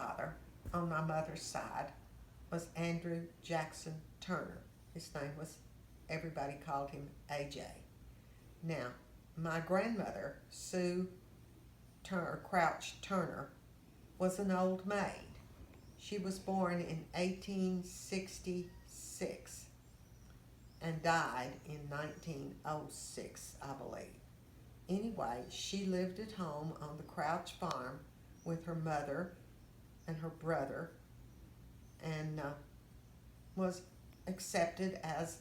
grandfather on my mother's side was Andrew Jackson Turner. His name was, everybody called him AJ. Now, my grandmother, Sue Turner, Crouch Turner, was an old maid. She was born in 1866 and died in 1906, I believe. Anyway, she lived at home on the Crouch farm with her mother and her brother, and was accepted as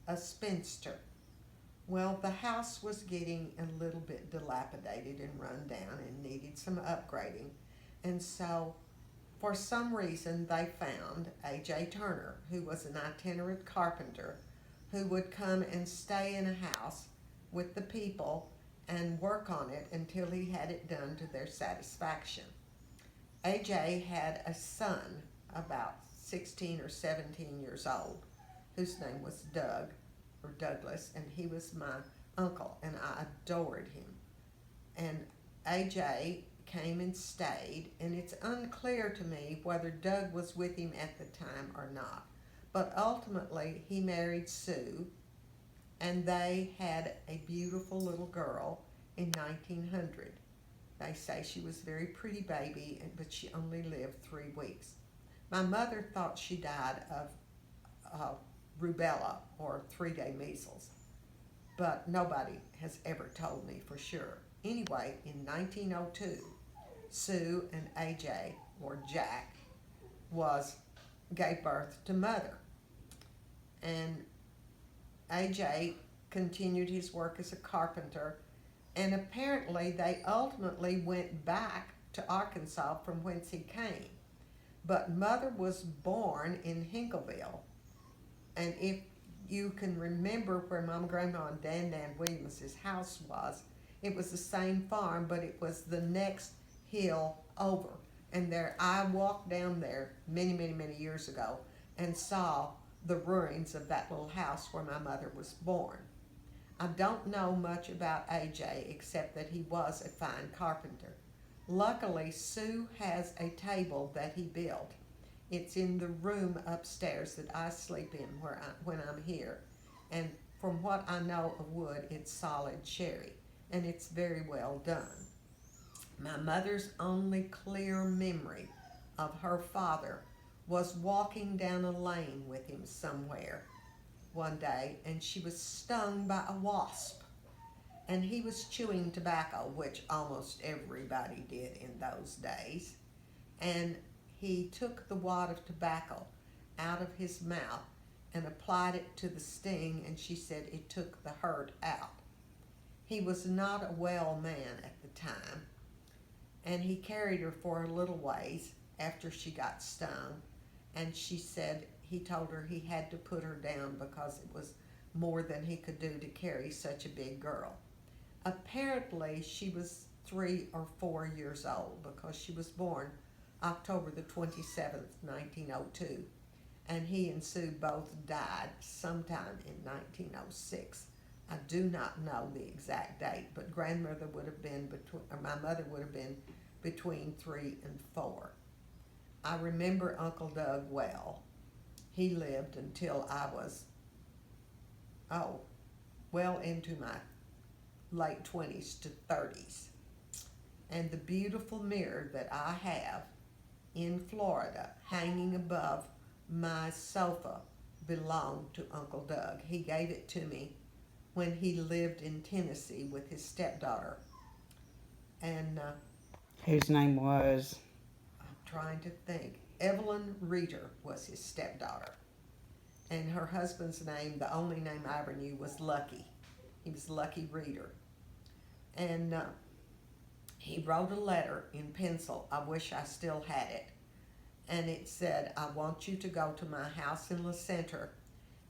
a spinster. Well, the house was getting a little bit dilapidated and run down and needed some upgrading. And so, for some reason, they found A.J. Turner, who was an itinerant carpenter who would come and stay in a house with the people and work on it until he had it done to their satisfaction. A.J. had a son about 16 or 17 years old whose name was Doug or Douglas, and he was my uncle, and I adored him. And AJ came and stayed, and it's unclear to me whether Doug was with him at the time or not. But ultimately, he married Sue, and they had a beautiful little girl in 1900. They say she was a very pretty baby, but she only lived 3 weeks. My mother thought she died of rubella or 3-day measles, but nobody has ever told me for sure. Anyway, in 1902, Sue and AJ, or Jack, gave birth to Mother. And AJ continued his work as a carpenter, and apparently they ultimately went back to Arkansas from whence he came. But Mother was born in Hinkleville, and if you can remember where Mama, Grandma, and Dan Williams' house was, it was the same farm, but it was the next hill over. And there, I walked down there many, many, many years ago and saw the ruins of that little house where my mother was born. I don't know much about AJ except that he was a fine carpenter. Luckily, Sue has a table that he built. It's in the room upstairs that I sleep in when I'm here. And from what I know of wood, it's solid cherry, and it's very well done. My mother's only clear memory of her father was walking down a lane with him somewhere one day, and she was stung by a wasp. And he was chewing tobacco, which almost everybody did in those days. And he took the wad of tobacco out of his mouth and applied it to the sting, and she said it took the hurt out. He was not a well man at the time, and he carried her for a little ways after she got stung, and she said he told her he had to put her down because it was more than he could do to carry such a big girl. Apparently, she was 3 or 4 years old because she was born October the 27th, 1902, and he and Sue both died sometime in 1906. I do not know the exact date, but grandmother would have been my mother would have been between 3 and 4. I remember Uncle Doug well. He lived until I was, well into my late 20s to 30s. And the beautiful mirror that I have in Florida hanging above my sofa belonged to Uncle Doug. He gave it to me when he lived in Tennessee with his stepdaughter. And Whose name was? I'm trying to think. Evelyn Reeder was his stepdaughter. And her husband's name, the only name I ever knew, was Lucky. He was Lucky Reeder. And he wrote a letter in pencil. I wish I still had it. And it said, I want you to go to my house in La Center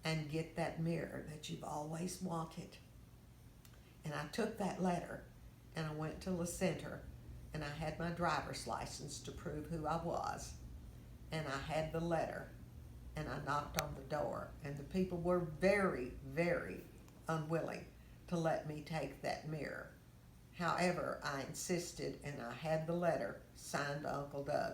and get that mirror that you've always wanted. And I took that letter and I went to La Center, and I had my driver's license to prove who I was. And I had the letter, and I knocked on the door, and the people were very, very unwilling to let me take that mirror. However, I insisted, and I had the letter signed by Uncle Doug.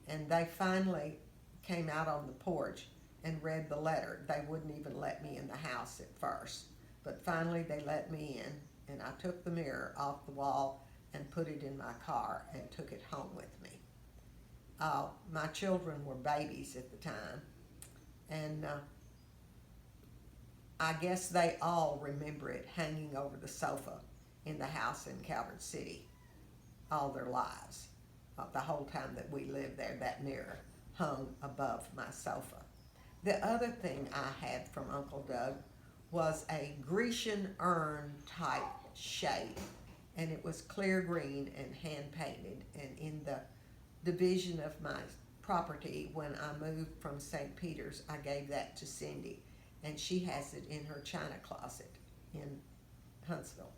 And they finally came out on the porch and read the letter. They wouldn't even let me in the house at first, but finally they let me in, and I took the mirror off the wall and put it in my car and took it home with me. My children were babies at the time, and I guess they all remember it hanging over the sofa in the house in Calvert City all their lives. The whole time that we lived there, that mirror hung above my sofa. The other thing I had from Uncle Doug was a Grecian urn type shape, and it was clear green and hand painted. And in the division of my property, when I moved from St. Peter's, I gave that to Cindy, and she has it in her china closet in Huntsville.